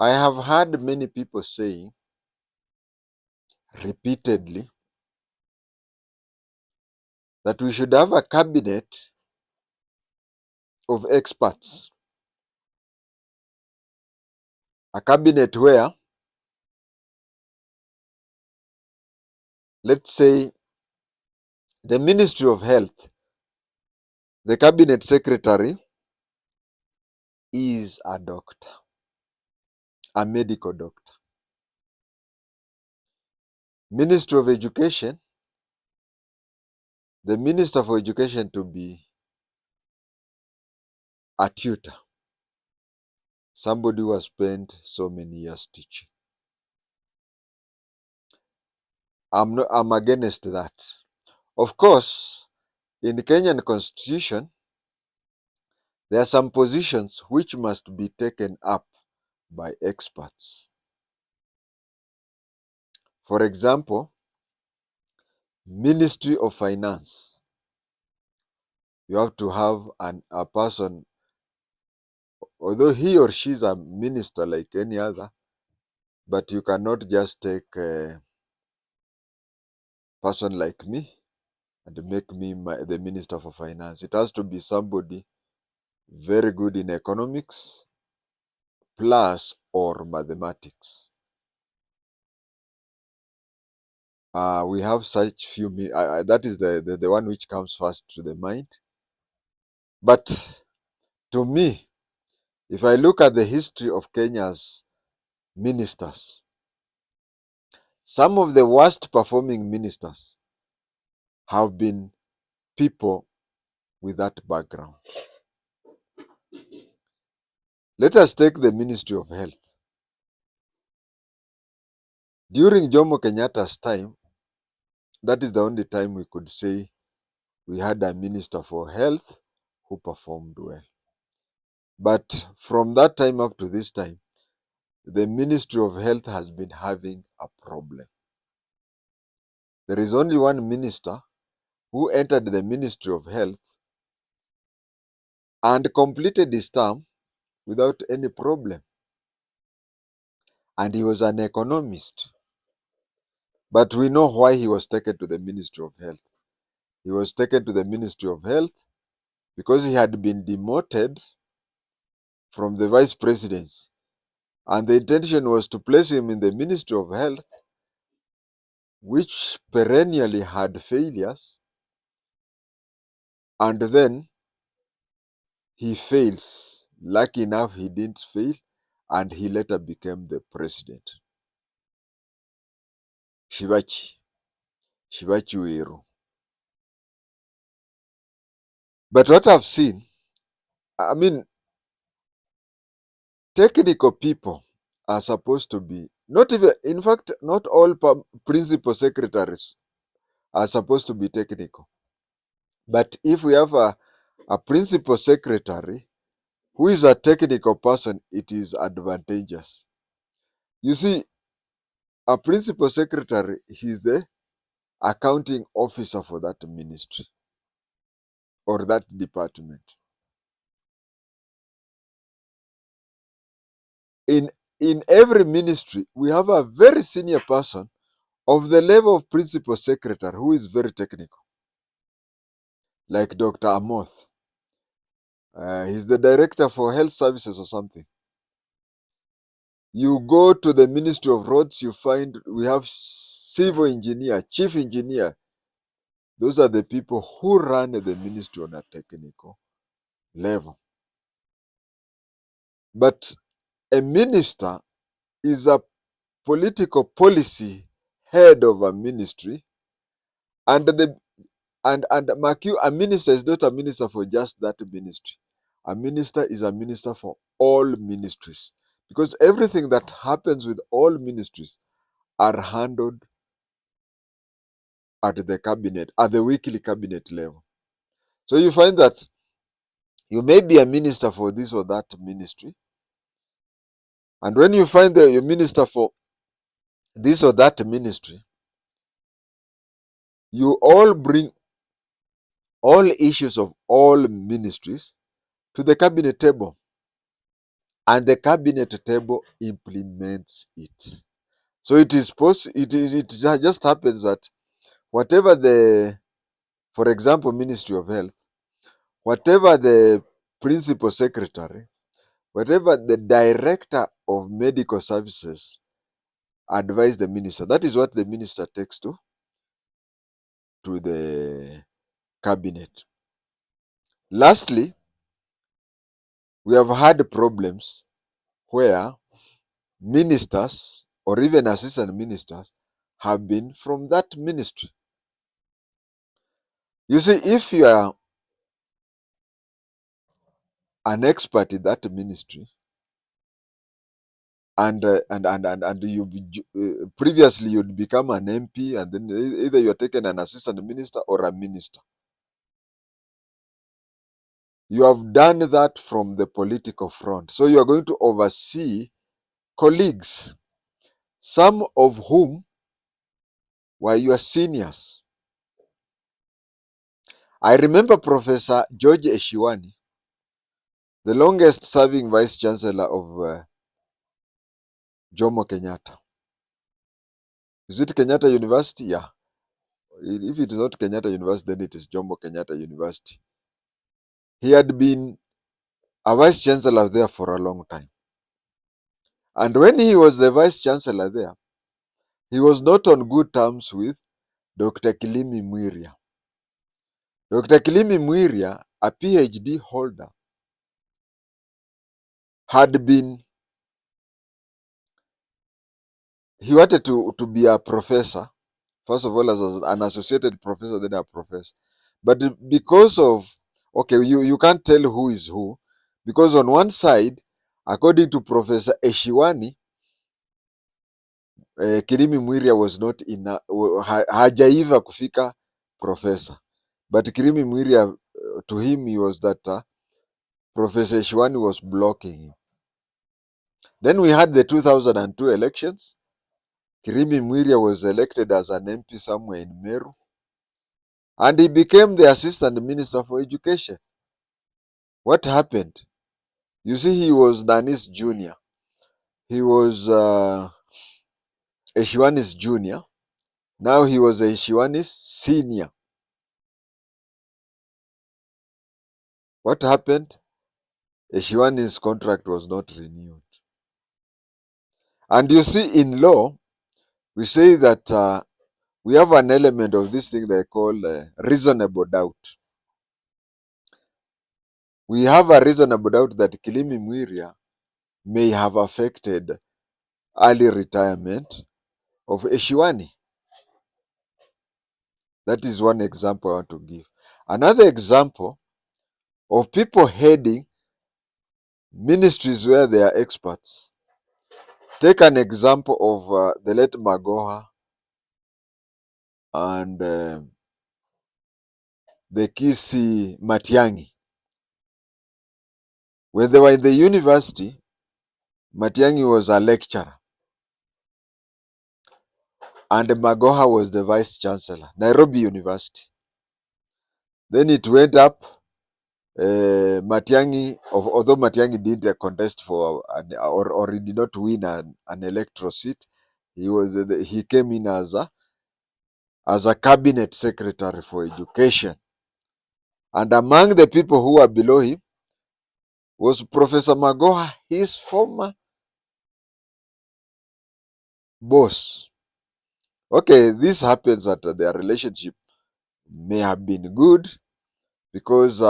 I have heard many people saying repeatedly that we should have a cabinet of experts, a cabinet where, let's say, the Ministry of Health, the cabinet secretary is a doctor, a medical doctor. Ministry of Education, the Minister for Education to be a tutor, somebody who has spent so many years teaching. I'm against that. Of course, in the Kenyan Constitution, there are some positions which must be taken up by experts. For example, Ministry of Finance. You have to have a person, although he or she is a minister like any other, but you cannot just take a person like me and make me the Minister for Finance. It has to be somebody very good in economics, plus or mathematics. We have such few, that is the one which comes first to the mind. But to me, if I look at the history of Kenya's ministers, some of the worst performing ministers have been people with that background. Let us take the Ministry of Health. During Jomo Kenyatta's time, that is the only time we could say we had a Minister for Health who performed well. But from that time up to this time, the Ministry of Health has been having a problem. There is only one minister who entered the Ministry of Health and completed his term without any problem. And he was an economist. But we know why he was taken to the Ministry of Health. He was taken to the Ministry of Health because he had been demoted from the vice presidency. And the intention was to place him in the Ministry of Health, which perennially had failures. And then he fails. Lucky enough, he didn't fail, and he later became the president. Shivaji Weru. But what I've seen, I mean, technical people are supposed to be, not even, in fact, not all principal secretaries are supposed to be technical. But if we have a principal secretary who is a technical person, it is advantageous. You see, a principal secretary, he's the accounting officer for that ministry or that department. In every ministry, we have a very senior person of the level of principal secretary who is very technical, like Dr. Amoth. He's the director for health services or something. You go to the Ministry of Roads, you find we have civil engineer, chief engineer. Those are the people who run the ministry on a technical level. But a minister is a political policy head of a ministry, and mark you, a minister is not a minister for just that ministry. A minister is a minister for all ministries, because everything that happens with all ministries are handled at the cabinet, at the weekly cabinet level. So you find that you may be a minister for this or that ministry, and when you find that you're minister for this or that ministry, you all bring all issues of all ministries to the cabinet table. and the cabinet table implements it. So it is it just happens that whatever the, for example, Ministry of Health, whatever the principal secretary, whatever the director of medical services advise the minister, that is what the minister takes to the cabinet. Lastly, we have had problems where ministers or even assistant ministers have been from that ministry. You see, if you are an expert in that ministry, and you previously you'd become an MP, and then either you're taken an assistant minister or a minister. You have done that from the political front. So you are going to oversee colleagues, some of whom were your seniors. I remember Professor George Eshiwani, the longest serving vice chancellor of Jomo Kenyatta. Is it Kenyatta University? Yeah. If it is not Kenyatta University, then it is Jomo Kenyatta University. He had been a vice chancellor there for a long time. And when he was the vice chancellor there, he was not on good terms with Dr. Kilimi Mwiria. Dr. Kilimi Mwiria, a PhD holder, he wanted to be a professor, first of all as an associated professor, then a professor. But because of, okay, you can't tell who is who, because on one side, according to Professor Eshiwani, Kilimi Mwiria was not hajaiva kufika professor. But Kilimi Mwiria, to him, he was that Professor Eshiwani was blocking him. Then we had the 2002 elections. Kilimi Mwiria was elected as an MP somewhere in Meru, and he became the assistant minister for education. What happened? You see, he was Nani's junior. He was Eshiwani's junior. Now he was Eshiwani's senior. What happened? Eshiwani's contract was not renewed. And you see, in law, we say that we have an element of this thing they call reasonable doubt. We have a reasonable doubt that Kilimi Mwiria may have affected early retirement of Eshiwani. That is one example I want to give. Another example of people heading ministries where they are experts. Take an example of the late Magoha and the Kisi Matiang'i. When they were in the university, Matiang'i was a lecturer and Magoha was the vice chancellor, Nairobi University. Then it went up. Matiang'i, although Matiang'i did a contest for or he did not win an electoral seat, he came in as a cabinet secretary for education. And among the people who were below him was Professor Magoha, his former boss. Okay, this happens that their relationship may have been good because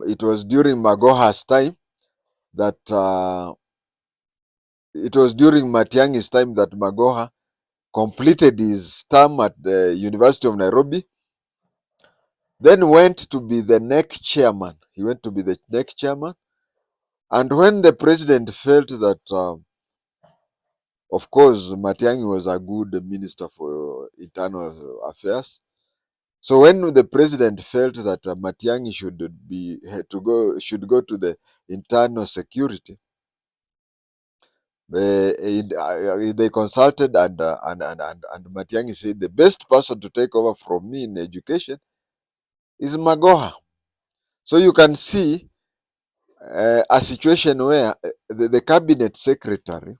it was during Magoha's time that it was during Matiang'i's time that Magoha completed his term at the University of Nairobi, then went to be the NEC chairman. He went to be the NEC chairman. And when the president felt that, of course, Matiang'i was a good minister for internal affairs. So when the president felt that Matiang'i should go to the internal security, they consulted and Matiang'i said the best person to take over from me in education is Magoha. So you can see a situation where the cabinet secretary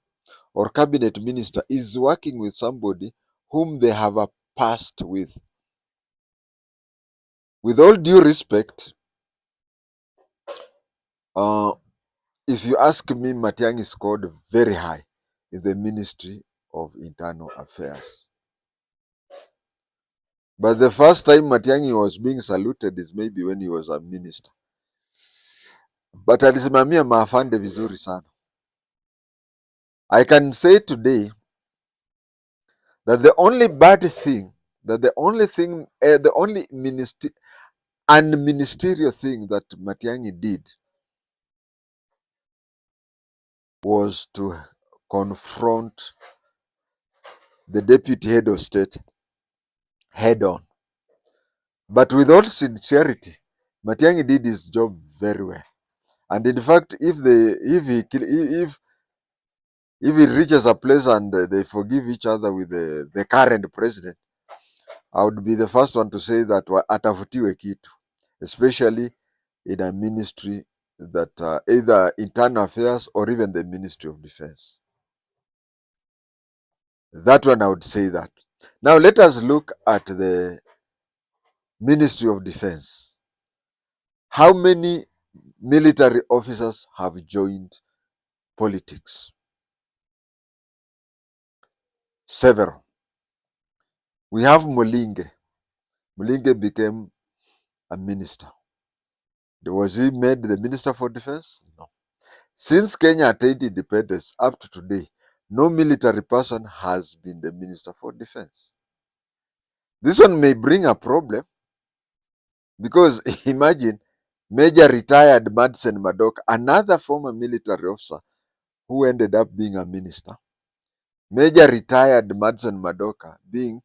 or cabinet minister is working with somebody whom they have a past with. With all due respect, uh, if you ask me, Matiang'i scored very high in the Ministry of Internal Affairs. But the first time Matiang'i was being saluted is maybe when he was a minister. But alisimamia maafande vizuri sana. I can say today that the only bad thing, the only unministerial thing that Matiang'i did was to confront the deputy head of state head on. But with all sincerity, Matiang'i did his job very well. And in fact, if he reaches a place and they forgive each other with the current president, I would be the first one to say that atafutiwe kitu, especially in a ministry that either internal affairs or even the Ministry of Defense. That one I would say that. Now let us look at the Ministry of Defense. How many military officers have joined politics? Several. We have Mulinge. Mulinge became a minister. Was he made the Minister for Defense? No. Since Kenya attained independence up to today, no military person has been the Minister for Defense. This one may bring a problem because imagine Major retired Madsen Madoka, another former military officer who ended up being a minister. Major retired Madsen Madoka being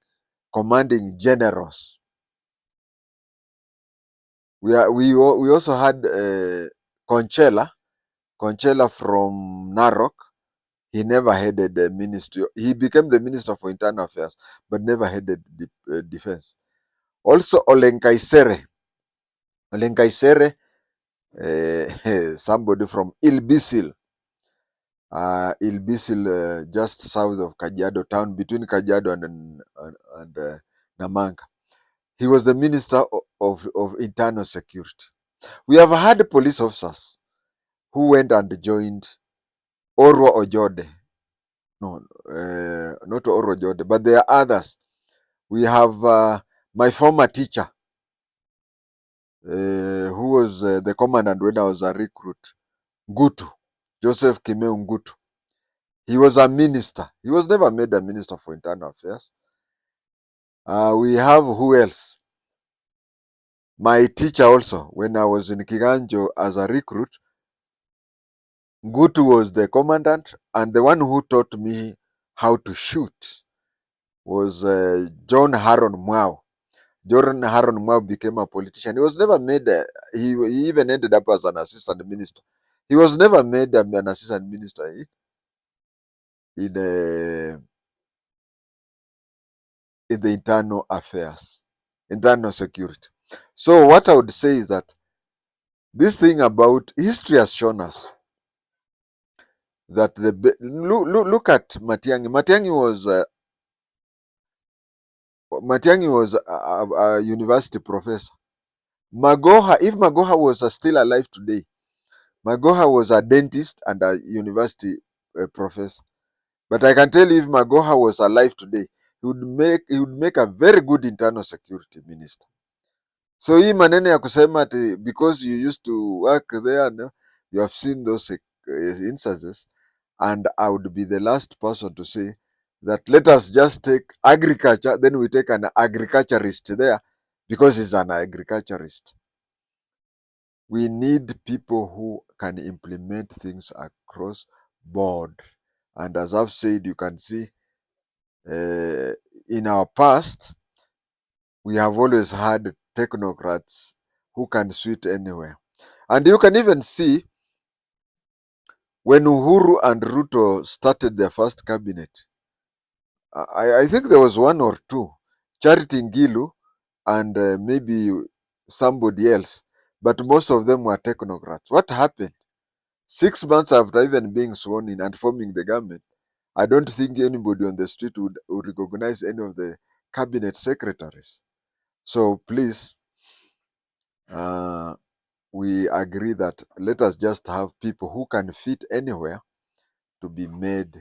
commanding generals. We also had Conchela from Narok. He never headed the ministry. He became the Minister for Internal Affairs, but never headed the defense. Also, Olenkaisere, somebody from Ilbisil, just south of Kajiado town, between Kajiado and Namanga. He was the Minister of Internal Security. We have had police officers who went and joined Orwa Ojode. No, not Orwa Ojode, but there are others. We have my former teacher, who was the commandant when I was a recruit, Ngutu, Joseph Kimeu Ngutu. He was a minister. He was never made a Minister for Internal Affairs. We have who else? My teacher also, when I was in Kiganjo as a recruit, Ngutu was the commandant, and the one who taught me how to shoot was John Haron Mwao. John Haron Mwao became a politician. He was never made, he even ended up as an assistant minister. He was never made an assistant minister in the internal affairs, internal security. So what I would say is that this thing about history has shown us that look at Matiang'i. Matiang'i was a university professor. Magoha, if Magoha was still alive today, Magoha was a dentist and a university professor. But I can tell you, if Magoha was alive today, he would make a very good internal security minister. So hii maneno ya kusema ati because you used to work there, no, you have seen those instances, and I would be the last person to say that let us just take agriculture, then we take an agriculturist there because he's an agriculturist. We need people who can implement things across board. And as I've said, you can see in our past, we have always had technocrats who can suit anywhere. And you can even see when Uhuru and Ruto started their first cabinet, I think there was one or two, Charity Ngilu and maybe somebody else, but most of them were technocrats. What happened? 6 months after even being sworn in and forming the government, I don't think anybody on the street would recognize any of the cabinet secretaries. So please, uh, we agree that let us just have people who can fit anywhere to be made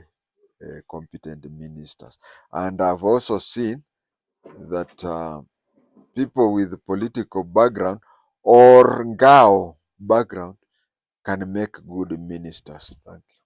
competent ministers. And I've also seen that people with political background or Ngao background can make good ministers. Thank you.